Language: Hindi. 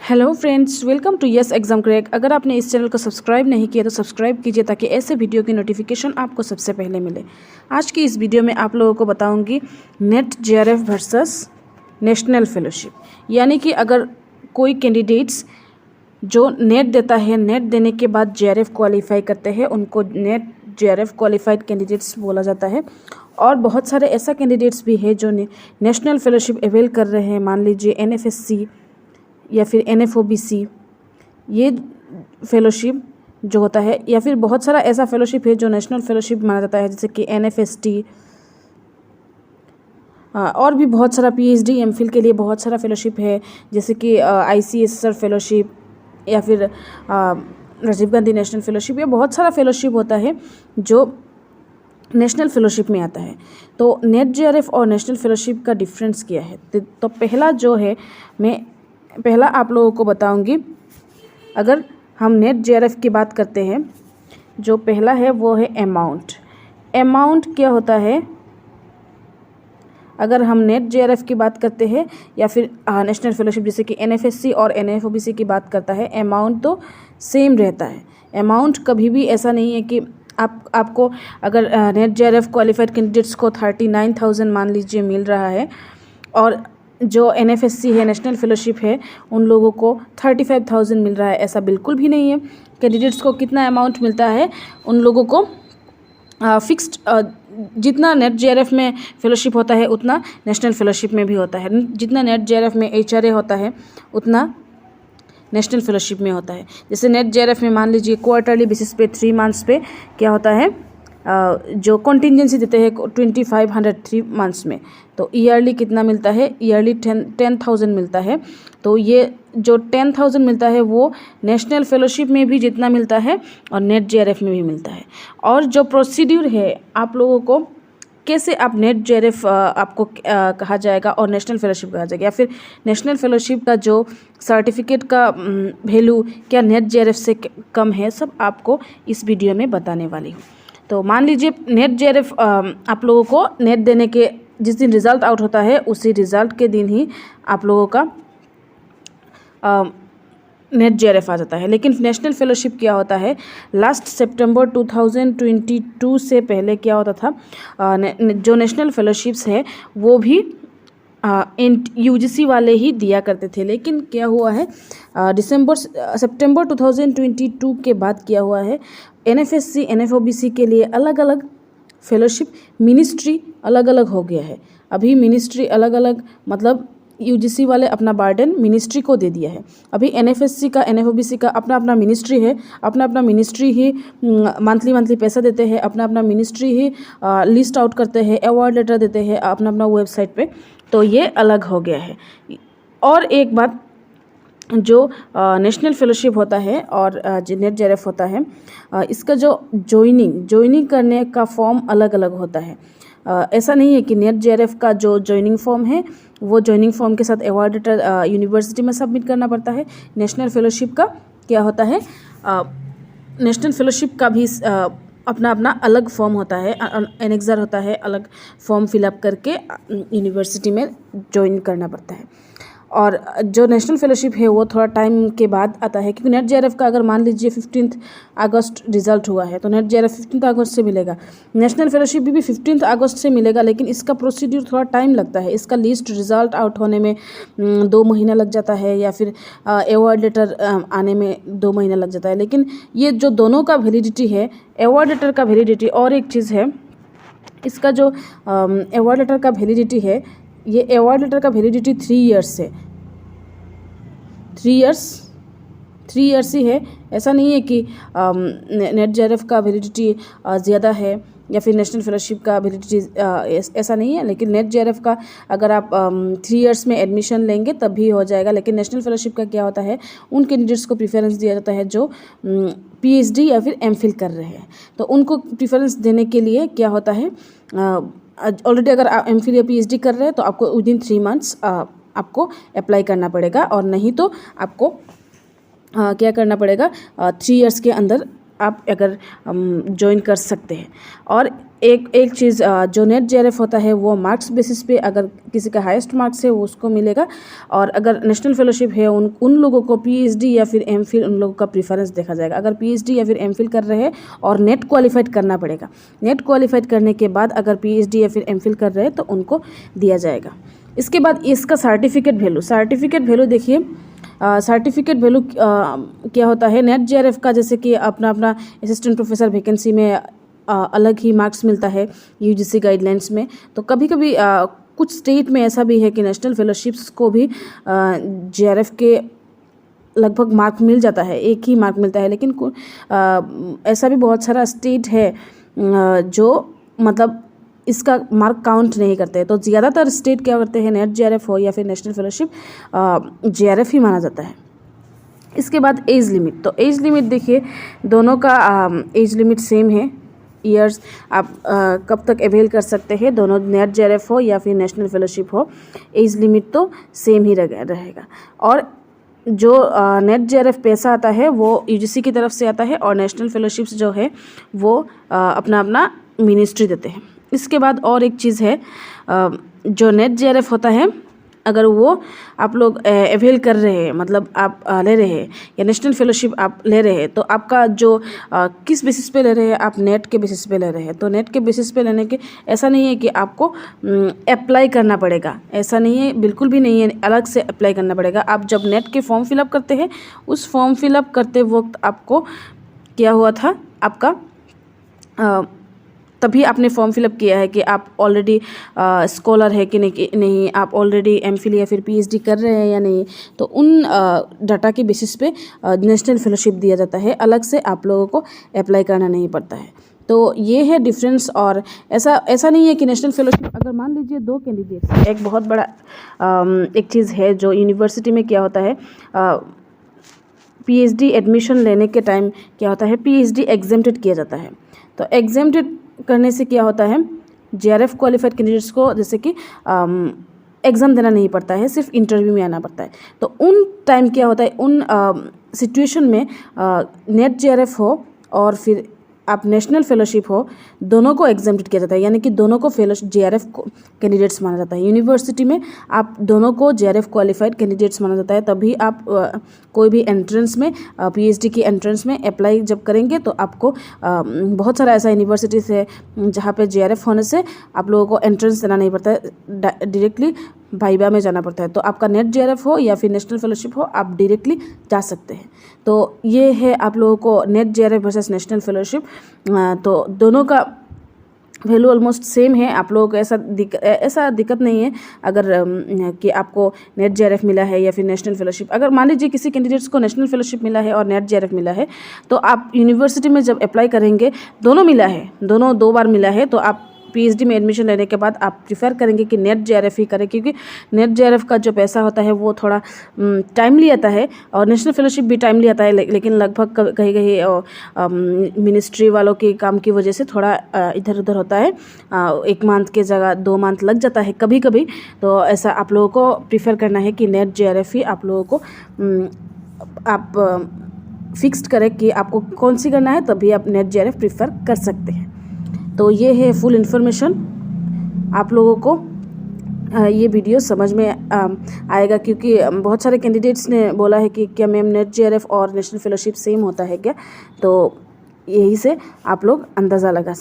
Hello friends, welcome to yes exam crack. अगर आपने इस चैनल को सब्सक्राइब नहीं किया तो सब्सक्राइब कीजिए ताकि ऐसे वीडियो की नोटिफिकेशन आपको सबसे पहले मिले। आज की इस वीडियो में आप लोगों को बताऊंगी net JRF versus national fellowship. यानी कि अगर कोई कैंडिडेट्स जो नेट देता है, नेट देने के बाद जेआरएफ क्वालिफाई करते हैं, उनको नेट जेआरएफ क्वालिफाइड कैंडिडेट्स बोला जाता है। और बहुत सारे ऐसा कैंडिडेट्स भी है जो नेशनल फेलोशिप अवेल कर रहे हैं। मान लीजिए एनएफएससी या फिर एनएफओबीसी, ये फेलोशिप जो होता है, या फिर बहुत सारा ऐसा फेलोशिप है जो नेशनल फेलोशिप माना जाता है, जैसे कि एनएफएसटी, और भी बहुत सारा पीएचडी एमफिल के लिए बहुत सारा फेलोशिप है, जैसे कि आईसीएसआर फेलोशिप या फिर राजीव गांधी नेशनल फेलोशिप। ये बहुत सारा फेलोशिप होता है जो नेशनल फेलोशिप में आता है। तो नेट जेआरएफ और नेशनल फेलोशिप का डिफरेंस क्या है? तो पहला जो है, मैं पहला आप लोगों को बताऊंगी। अगर हम नेट जेआरएफ की बात करते हैं, जो पहला है वो है अमाउंट। अमाउंट क्या होता है? अगर हम नेट जेआरएफ की बात करते हैं या फिर नेशनल फेलोशिप जैसे कि एनएफएससी और एनएफओबीसी की बात करता है, अमाउंट तो सेम रहता है। अमाउंट कभी भी ऐसा नहीं है कि आपको अगर नेट जेआरएफ क्वालिफाइड कैंडिडेट्स को 39,000 मान लीजिए मिल रहा है, और जो एनएफएससी है, नेशनल फेलोशिप है, उन लोगों को 35,000 मिल रहा है। ऐसा बिल्कुल भी नहीं है। कैंडिडेट्स को कितना अमाउंट मिलता है, उन लोगों को फिक्स्ड, जितना नेट जेआरएफ में फेलोशिप होता है उतना नेशनल फेलोशिप में भी होता है। जितना नेट जेआरएफ में एचआरए होता है उतना नेशनल फेलोशिप में होता है। जैसे नेट जेआरएफ में मान लीजिए क्वार्टरली बेसिस पे 3 मंथ्स पे क्या होता है, जो कॉन्टिजेंसी देते हैं 2500 3 मंथ्स में, तो ईयरली कितना मिलता है? ईयरली 10,000 मिलता है। तो ये जो 10,000 मिलता है वो नेशनल फेलोशिप में भी जितना मिलता है और नेट जेआरएफ में भी मिलता है। और जो प्रोसीड्यूर है, आप लोगों को कैसे आप नेट जेआरएफ आपको कहा जाएगा और नेशनल फेलोशिप कहा जाएगा, या फिर नेशनल फेलोशिप का जो सर्टिफिकेट का वैल्यू क्या नेट जेआरएफ से कम है, सब आपको इस वीडियो में बताने वाली हूँ। तो मान लीजिए नेट जेआरएफ आप लोगों को नेट देने के जिस दिन रिज़ल्ट आउट होता है, उसी रिज़ल्ट के दिन ही आप लोगों का नेट जेआरएफ आ जाता है। लेकिन नेशनल फेलोशिप क्या होता है, लास्ट सितंबर 2022 से पहले क्या होता था, जो नेशनल फेलोशिप्स है वो भी यूजीसी वाले ही दिया करते थे। लेकिन क्या हुआ है, सितंबर 2022 के बाद क्या हुआ है, एनएफएससी एनएफओबीसी के लिए अलग अलग फेलोशिप मिनिस्ट्री अलग अलग हो गया है। अभी मिनिस्ट्री अलग अलग, मतलब यूजीसी वाले अपना बर्डन मिनिस्ट्री को दे दिया है। अभी एनएफएससी का एनएफओबीसी का अपना अपना मिनिस्ट्री है, अपना अपना मिनिस्ट्री ही मंथली पैसा देते हैं, अपना अपना मिनिस्ट्री ही लिस्ट आउट करते हैं, अवार्ड लेटर देते हैं अपना अपना वेबसाइट पे। तो ये अलग हो गया है। और एक बात, जो नेशनल फेलोशिप होता है और नेट जेआरएफ होता है, इसका जो ज्वाइनिंग करने का फॉर्म अलग अलग होता है। ऐसा नहीं है कि नेट जेआरएफ का जो ज्वाइनिंग फॉर्म है, वो ज्वाइनिंग फॉर्म के साथ अवार्ड लेटर यूनिवर्सिटी में सबमिट करना पड़ता है। नेशनल फेलोशिप का क्या होता है, नेशनल फेलोशिप का भी अपना अपना अलग फॉर्म होता है, एनेक्सर होता है, अलग फॉर्म फिलअप करके यूनिवर्सिटी में ज्वाइन करना पड़ता है। और जो नेशनल फेलोशिप है वो थोड़ा टाइम के बाद आता है, क्योंकि नेट जेआरएफ का अगर मान लीजिए 15 अगस्त रिजल्ट हुआ है तो नेट जेआरएफ 15 अगस्त से मिलेगा। नेशनल फेलोशिप भी 15 अगस्त से मिलेगा, लेकिन इसका प्रोसीड्यूर थोड़ा टाइम लगता है। इसका लिस्ट रिजल्ट आउट होने में 2 महीना लग जाता है, या फिर अवार्ड लेटर आने में 2 महीना लग जाता है। लेकिन ये जो दोनों का वैलिडिटी है, अवार्ड लेटर का वैलिडिटी, और एक चीज़ है, इसका जो अवार्ड लेटर का वैलिडिटी है, ये अवार्ड लेटर का वैलिडिटी 3 ईयर्स है। 3 ईयर्स ही है। ऐसा नहीं है कि नेट जेआरएफ का वैलिडिटी ज़्यादा है या फिर नेशनल फेलोशिप का वैलिडिटी ऐसा नहीं है। लेकिन नेट जेआरएफ का अगर आप 3 ईयर्स में एडमिशन लेंगे तब भी हो जाएगा। लेकिन नेशनल फेलोशिप का क्या होता है, उन कैंडिडेट्स को प्रीफरेंस दिया जाता है जो पीएचडी या फिर एमफिल कर रहे हैं। तो उनको प्रीफरेंस देने के लिए क्या होता है, ऑलरेडी अगर आप एमफिल या पीएचडी कर रहे हैं तो आपको विदिन 3 मंथ्स आपको अप्लाई करना पड़ेगा, और नहीं तो आपको क्या करना पड़ेगा, 3 ईयर्स के अंदर आप अगर ज्वाइन कर सकते हैं। और एक चीज़ जो नेट जेआरएफ होता है वो मार्क्स बेसिस पे, अगर किसी का हाईएस्ट मार्क्स है वो उसको मिलेगा, और अगर नेशनल फेलोशिप है उन लोगों को पीएचडी या फिर एमफिल उन लोगों का प्रीफरेंस देखा जाएगा। अगर पीएचडी या फिर एमफिल कर रहे हैं और नेट क्वालिफाइड करना पड़ेगा, नेट क्वालिफाइड करने के बाद अगर पीएचडी या फिर एमफिल कर रहे हैं तो उनको दिया जाएगा। इसके बाद इसका सर्टिफिकेट वैल्यू देखिए। सर्टिफिकेट वैल्यू क्या होता है, नेट जेआरएफ का जैसे कि अपना असिस्टेंट प्रोफेसर वैकेंसी में अलग ही मार्क्स मिलता है यूजीसी गाइडलाइंस में। तो कभी कभी कुछ स्टेट में ऐसा भी है कि नेशनल फेलोशिप्स को भी जेआरएफ के लगभग मार्क मिल जाता है, एक ही मार्क मिलता है। लेकिन ऐसा भी बहुत सारा स्टेट है जो मतलब इसका मार्क काउंट नहीं करते। तो ज़्यादातर स्टेट क्या करते हैं, नेट जेआरएफ हो या फिर नेशनल फेलोशिप, जेआरएफ ही माना जाता है। इसके बाद एज लिमिट, तो एज लिमिट देखिए दोनों का एज लिमिट सेम है। ईयर्स आप कब तक अवेल कर सकते हैं, दोनों नेट जेआरएफ हो या फिर नेशनल फेलोशिप हो, एज लिमिट तो सेम ही रहेगा। और जो नेट जेआरएफ पैसा आता है वो यूजीसी की तरफ से आता है, और नेशनल फेलोशिप्स जो है वो अपना मिनिस्ट्री देते हैं। इसके बाद और एक चीज़ है, जो नेट जेआरएफ होता है अगर वो आप लोग अवेल कर रहे हैं, मतलब आप ले रहे हैं, या नेशनल फेलोशिप आप ले रहे हैं, तो आपका जो किस बेसिस पे ले रहे हैं, आप नेट के बेसिस पे ले रहे हैं। तो नेट के बेसिस पे लेने के ऐसा नहीं है कि आपको अप्लाई करना पड़ेगा, ऐसा नहीं है, बिल्कुल भी नहीं है, अलग से अप्लाई करना पड़ेगा। आप जब नेट के फॉर्म फिलअप करते हैं, उस फॉर्म फिलअप करते वक्त आपको क्या हुआ था, आपका तभी आपने फॉर्म फिलअप किया है कि आप ऑलरेडी स्कॉलर है कि नहीं, आप ऑलरेडी एमफिल या फिर पीएचडी कर रहे हैं या नहीं। तो उन डाटा के बेसिस पे नेशनल फेलोशिप दिया जाता है, अलग से आप लोगों को अप्लाई करना नहीं पड़ता है। तो ये है डिफरेंस। और ऐसा नहीं है कि नेशनल फेलोशिप, अगर मान लीजिए 2 कैंडिडेट्स, एक बहुत बड़ा एक चीज़ है जो यूनिवर्सिटी में क्या होता है, पीएचडी एडमिशन लेने के टाइम क्या होता है, पीएचडी एग्जेम्प्टेड किया जाता है। तो एग्जेम्प्टेड करने से क्या होता है, जेआरएफ क्वालिफाइड कैंडिडेट्स को जैसे कि एग्ज़ाम देना नहीं पड़ता है, सिर्फ इंटरव्यू में आना पड़ता है। तो उन टाइम क्या होता है, उन सिचुएशन में नेट जेआरएफ हो और फिर आप नेशनल फेलोशिप हो, दोनों को एग्जेम्प्टेड किया जाता है, यानी कि दोनों को जेआरएफ कैंडिडेट्स माना जाता है। यूनिवर्सिटी में आप दोनों को जेआरएफ क्वालिफाइड कैंडिडेट्स माना जाता है, तभी आप कोई भी एंट्रेंस में, पीएचडी की एंट्रेंस में अप्लाई जब करेंगे तो आपको बहुत सारा ऐसा यूनिवर्सिटीज़ है जहाँ पे जेआरएफ होने से आप लोगों को एंट्रेंस देना नहीं पड़ता है, डायरेक्टली वाइवा में जाना पड़ता है। तो आपका नेट जेआरएफ हो या फिर नेशनल फेलोशिप हो, आप डायरेक्टली जा सकते हैं। तो ये है आप लोगों को net JRF versus national fellowship. तो दोनों का वैल्यू ऑलमोस्ट सेम है। आप लोगों को ऐसा दिक्कत नहीं है अगर कि आपको नेट जेआरएफ मिला है या फिर नेशनल फेलोशिप। अगर मान लीजिए किसी कैंडिडेट्स को नेशनल फेलोशिप मिला है और नेट जेआरएफ मिला है, तो आप यूनिवर्सिटी में जब अप्लाई करेंगे, दोनों मिला है, दोनों 2 बार मिला है, तो आप पीएचडी में एडमिशन लेने के बाद आप प्रिफर करेंगे कि नेट जेआरएफ ही करें, क्योंकि नेट जेआरएफ का जो पैसा होता है वो थोड़ा टाइमली आता है, और नेशनल फेलोशिप भी टाइमली आता है, लेकिन लगभग कहीं मिनिस्ट्री वालों के काम की वजह से थोड़ा इधर उधर होता है, 1 मंथ के जगह 2 मंथ लग जाता है कभी कभी। तो ऐसा आप लोगों को प्रिफर करना है कि नेट जेआरएफ ही आप लोगों को आप फिक्स्ड करें कि आपको कौन सी करना है, तभी आप नेट जेआरएफ प्रिफर कर सकते हैं। तो ये है फुल इन्फॉर्मेशन। आप लोगों को ये वीडियो समझ में आएगा, क्योंकि बहुत सारे कैंडिडेट्स ने बोला है कि क्या मैम नेट जेआरएफ और नेशनल फेलोशिप सेम होता है क्या, तो यही से आप लोग अंदाज़ा लगा